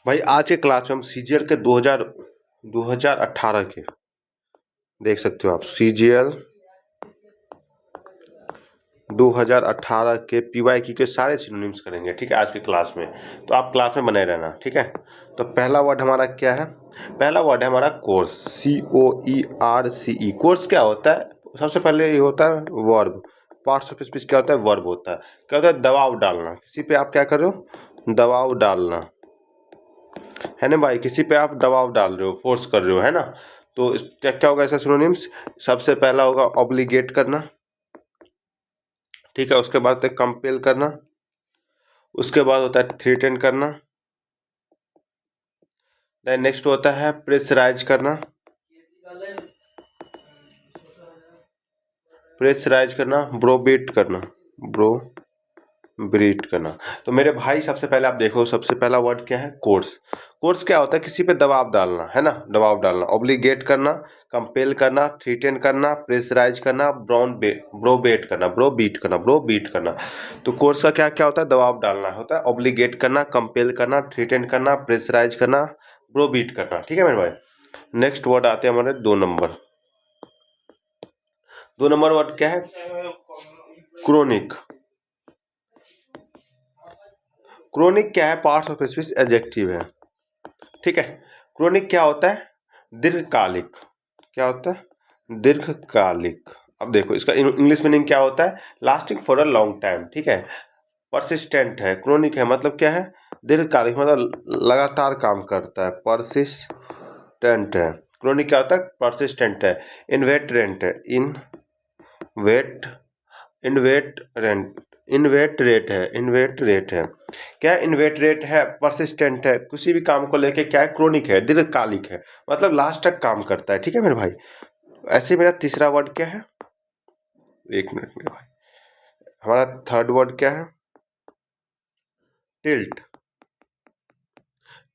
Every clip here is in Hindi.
भाई आज के क्लास में हम सीजीएल के 2018 के देख सकते हो आप, सीजीएल 2018 के पीवाईक्यू के सारे सिनोनिम्स करेंगे, ठीक है, आज के क्लास में। तो आप क्लास में बने रहना, ठीक है। तो पहला वर्ड हमारा क्या है? पहला वर्ड है हमारा कोर्स, COERCE। कोर्स क्या होता है? सबसे पहले ये होता है वर्ब। पार्ट्स ऑफ स्पीच क्या होता है? वर्ब होता है। क्या होता है? दबाव डालना। किसी पे आप क्या कर रहे हो? दबाव डालना, है ना भाई। किसी पे आप दबाव डाल रहे हो, फोर्स कर रहे हो, है ना। तो क्या क्या होगा ऐसा सिनोनिम्स? सबसे पहला होगा ऑब्लिगेट करना, ठीक है। उसके बाद होता है कंपेल करना, उसके बाद होता है थ्रेटन करना, देन नेक्स्ट होता है प्रेशराइज करना, प्रेशराइज करना, ब्रोबेट करना, ब्रीट करना। तो मेरे भाई सबसे पहले आप देखो, सबसे पहला वर्ड क्या है? कोर्स। कोर्स क्या होता है? किसी पे दबाव डालना, है ना, दबाव डालना। ऑब्लिगेट करना, कंपेल करना, थ्रेटन करना, प्रेशराइज करना, ब्रोबेट करना, ब्रोबीट करना। तो कोर्स का क्या क्या होता है? दबाव डालना होता है, ऑब्लिगेट करना, कंपेल करना, थ्रेटन करना, प्रेशराइज करना, ब्रोबीट करना, ठीक है मेरे भाई। नेक्स्ट वर्ड आते हैं हमारे 2 नंबर। 2 नंबर वर्ड क्या है? क्रोनिक। क्रोनिक क्या है? पार्ट्स ऑफ स्पीच एडजेक्टिव है, ठीक है। क्रोनिक क्या होता है? दीर्घकालिक। क्या होता है? दीर्घकालिक। अब देखो इसका इंग्लिश मीनिंग क्या होता है? Lasting for a long time, ठीक है। परसिस्टेंट है। क्रोनिक है मतलब क्या है? दीर्घकालिक, मतलब लगातार काम करता है। परसिस्टेंट है। क्रोनिक क्या होता है? परसिस्टेंट है। इन्वेटरेंट है। इन्वेट रेट है। क्या इन्वेट रेट है? परसिस्टेंट है। किसी भी काम को लेके क्या है? क्रोनिक है, दीर्घकालिक है, मतलब लास्ट तक काम करता है, ठीक है मेरे भाई। ऐसे मेरा तीसरा वर्ड क्या है? एक मिनट मेरे भाई, हमारा थर्ड वर्ड क्या है? टिल्ट।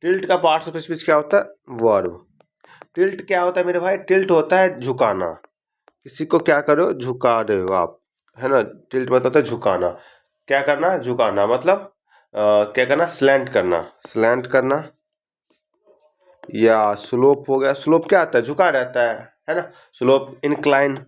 टिल्ट का पार्ट्स ऑफ स्पीच क्या होता है? वर्ब। टिल्ट क्या होता है मेरे भाई? टिल्ट होता है झुकाना। किसी को क्या करो? झुका रहे हो आप, है ना। टिल्ट मतलब होता है झुकाना। क्या करना? झुकाना, मतलब क्या करना? स्लैंट करना, स्लैंट करना। या स्लोप हो गया। स्लोप क्या आता है? झुका रहता है ना। स्लोप, इंक्लाइन,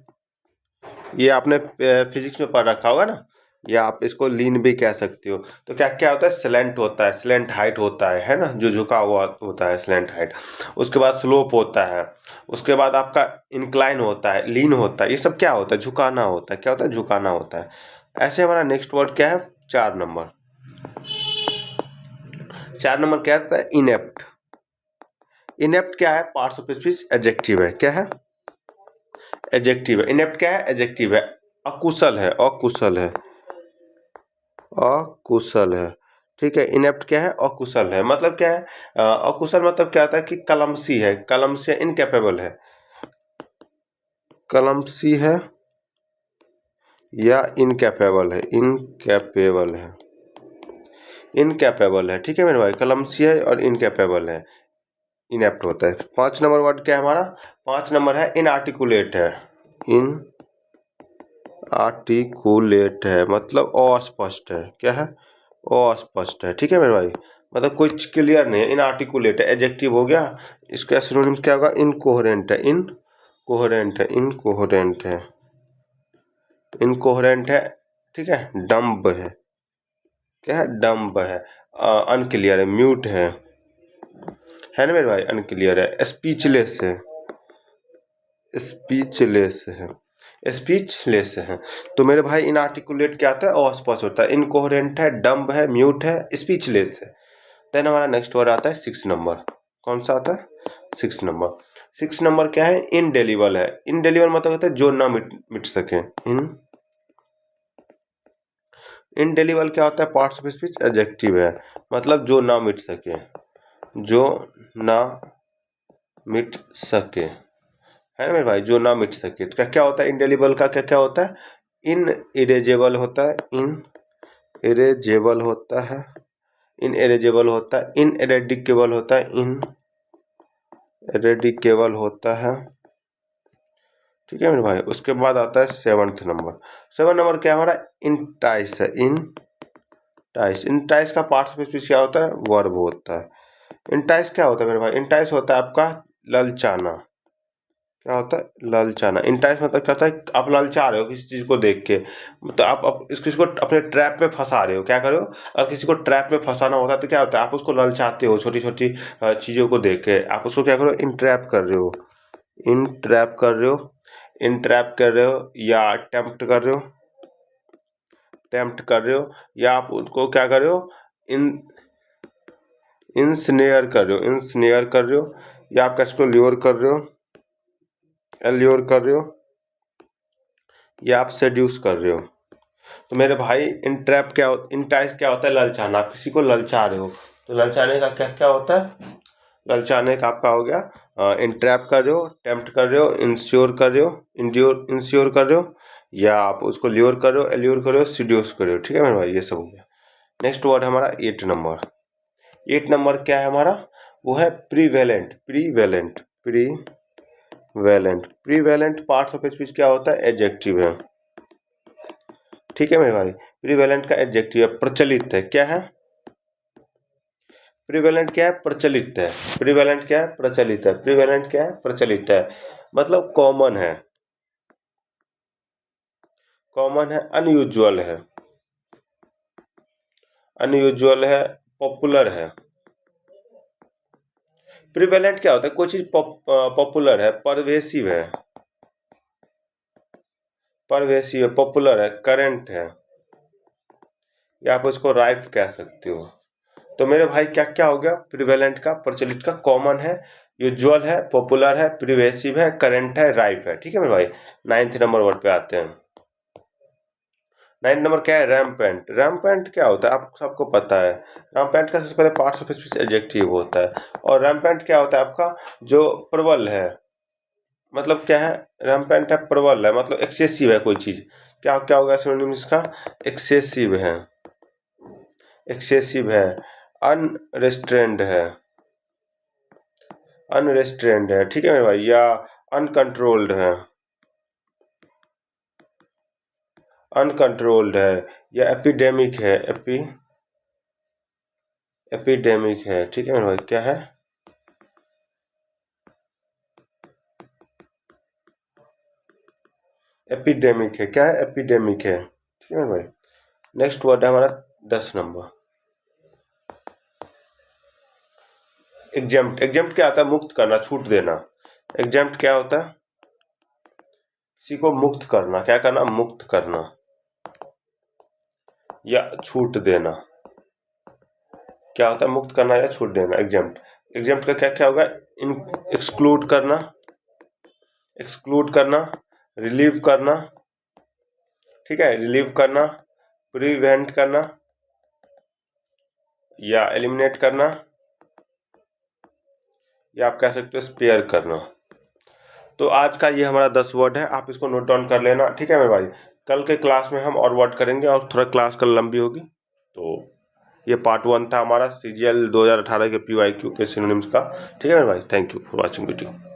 ये आपने फिजिक्स में पढ़ रखा होगा ना। या आप इसको लीन भी कह सकते हो। तो क्या क्या होता है? स्लैंट होता है, स्लैंट हाइट होता है ना, जो झुका हुआ होता है, स्लैंट हाइट। उसके बाद स्लोप होता है, उसके बाद आपका इंक्लाइन होता है, लीन होता है। ये सब क्या होता है? झुकाना होता है। क्या होता है? झुकाना होता है। ऐसे हमारा नेक्स्ट वर्ड क्या है? 4 नंबर। 4 नंबर क्या होता है? इनेप्ट। इनेप्ट क्या है? पार्ट्स ऑफ स्पीच एडजेक्टिव है। क्या है? एडजेक्टिव है। इनेप्ट क्या है? एडजेक्टिव है। अकुशल है, अकुशल है, अकुशल है, ठीक है। इनेप्ट क्या है? अकुशल है। मतलब क्या है? अकुशल मतलब क्या होता है कि कलमसी है, कलमसी, इनकैपेबल है। कलमसी है या इनकैपेबल है, इनकैपेबल है, इनकैपेबल है, ठीक है मेरे भाई। कलमसी है और इनकैपेबल है, इनेप्ट होता है। 5 नंबर वर्ड क्या है हमारा? 5 नंबर है इनआर्टिकुलेट है। इन आर्टिकुलेट है मतलब अस्पष्ट है। क्या है? अस्पष्ट है, ठीक है मेरे भाई। मतलब कुछ क्लियर नहीं है, इनआर्टिकुलेट है, एडजेक्टिव हो गया। इसका सिनोनिम्स क्या होगा? इनकोहेरेंट है, इनकोहेरेंट है, इनकोहेरेंट है, इनकोहेरेंट है, ठीक है। डम्ब है। क्या है? डम्ब है। अनक्लियर है, म्यूट है ना मेरे भाई। अनक्लियर है। स्पीचलेस है, स्पीचलेस है, स्पीचलेस है। तो मेरे भाई इनआर्टिकुलेट क्या होता है? अस्पष्ट होता है। इनकोहेरेंट है, डम्ब है, म्यूट है, स्पीचलेस है। देन हमारा नेक्स्ट वर्ड आता है 6 नंबर। कौन सा आता है? 6 नंबर। 6 नंबर क्या है? इनडेलिबल है। इनडेलिबल मतलब होता है जो ना मिट सके। इनडेलिबल क्या होता है? पार्ट्स ऑफ स्पीच एडजेक्टिव है, मतलब जो ना मिट सके, जो ना मिट सके, है ना मेरे भाई, जो ना मिट सके। तो क्या क्या होता है? इनडेलिबल का क्या क्या होता है? इन इरेजेबल होता है, इन इरेजेबल होता है, इन इरेजेबल होता है, इन इरेडिकेबल होता है, इन इरेडिकेबल होता है, ठीक है मेरे भाई। उसके बाद आता है 7th नंबर। 7 नंबर क्या हमारा? इंटाइस है, इंटाइस। इंटाइस का पार्ट्स ऑफ स्पीच क्या होता है? वर्ब होता है। इंटाइस क्या होता है मेरे भाई? इंटाइस होता है आपका ललचाना। क्या होता है? ललचाना। इंटाइस मतलब क्या होता है? आप ललचा रहे हो किसी चीज को देख के, मतलब आप इस किसी को अपने ट्रैप में फंसा रहे हो। क्या कर रहे हो? और किसी को ट्रैप में फंसाना होता है तो क्या होता है? आप उसको ललचाते हो छोटी छोटी चीजों को देख के। आप उसको क्या करो? इन ट्रैप कर रहे हो, इन ट्रैप कर रहे हो, इन ट्रैप कर रहे हो, या टेम्प्ट कर रहे हो, टेम्प्ट कर रहे हो, या आप उसको क्या कर रहे हो? इन इंस्नेयर कर रहे हो, इंस्नेयर कर रहे हो, या आप किसको ल्योर कर रहे हो, ल्योर कर रहे हो, या आप सेड्यूस कर रहे हो। तो मेरे भाई इंट्रैप क्या इंटाइस क्या होता है? ललचाना। आप किसी को ललचा रहे हो, तो ललचाने का क्या क्या होता है? ललचाने का आपका हो गया इंट्रैप कर रहे हो, टेम्प्ट कर रहे हो, इंश्योर कर रहे हो, इंश्योर कर रहे हो, या आप उसको ल्योर कर रहे हो, एल्योर कर रहे हो, सीड्यूस कर रहे हो। ठीक है मेरे भाई, ये सब हो गया। नेक्स्ट वर्ड हमारा 8 नंबर। 8 नंबर क्या है हमारा? वो है prevalent. Prevalent, prevalent. Prevalent parts of speech क्या होता है? एडजेक्टिव है। ठीक है मेरे भाई, प्रीवेलेंट का एडजेक्टिव है, प्रचलित है। क्या है? प्रीवेलेंट क्या है? प्रचलित है। प्रीवेलेंट क्या है? प्रचलित है। प्रीवेलेंट क्या है? प्रचलित है, मतलब कॉमन है, कॉमन है, अनयूजुअल है, अनयूजुअल है, पॉपुलर है। प्रीवेलेंट क्या होता है? कोई चीज पॉपुलर है, परवेसिव है, परवेसिव है, पॉपुलर है, करंट है, या आप उसको राइफ कह सकते हो। तो मेरे भाई क्या क्या हो गया? प्रिवेलेंट का, प्रचलित का, कॉमन है, यूजुअल है, पॉपुलर है, प्रिवेसिव है, करंट है, राइफ है। ठीक है मेरे भाई। 9th नंबर वर्ड पे आते हैं। 9th नंबर क्या है? रैम्पेंट। रैम्पेंट क्या होता है? आप सबको पता है। रैम्पेंट का सबसे पहले पार्ट्स ऑफ स्पीच एडजेक्टिव होता है। और रैम्पेंट क्या होता है आपका? जो प्रबल है, मतलब क्या है? रैम्पेंट है, प्रबल है, मतलब एक्सेसिव है कोई चीज। क्या क्या होगा सिनोनिम इसका? एक्सेसिव है, एक्सेसिव है, अनरेस्ट्रेंड है, अनरेस्ट्रेंड है। ठीक है मेरे भाई, या अनकंट्रोल्ड है, अनकंट्रोल्ड है, या एपिडेमिक है, एपिडेमिक है। ठीक है मेरे भाई, क्या है? एपिडेमिक है। क्या है? एपिडेमिक है। ठीक है मेरे भाई। नेक्स्ट वर्ड है हमारा 10 नंबर, एग्जेम्प्ट। एग्जेम्प्ट क्या होता है? मुक्त करना, छूट देना। एग्जेम्प्ट क्या होता है? किसी को मुक्त करना। क्या करना? मुक्त करना या छूट देना। क्या होता है? मुक्त करना या छूट देना, एग्जेम्प्ट। एग्जेम्प्ट का क्या क्या होगा? इन एक्सक्लूड करना, एक्सक्लूड करना, रिलीव करना। ठीक है, रिलीव करना, प्रिवेंट करना, या एलिमिनेट करना, या आप कह सकते हो स्पेयर करना। तो आज का ये हमारा 10 वर्ड है, आप इसको नोट डाउन कर लेना। ठीक है मेरे भाई, कल के क्लास में हम और वर्ड करेंगे, और थोड़ा क्लास कल लंबी होगी। तो ये पार्ट 1 था हमारा CGL 2018 के PYQ के सिनोनिम्स का। ठीक है मेरे भाई, thank you for watching video.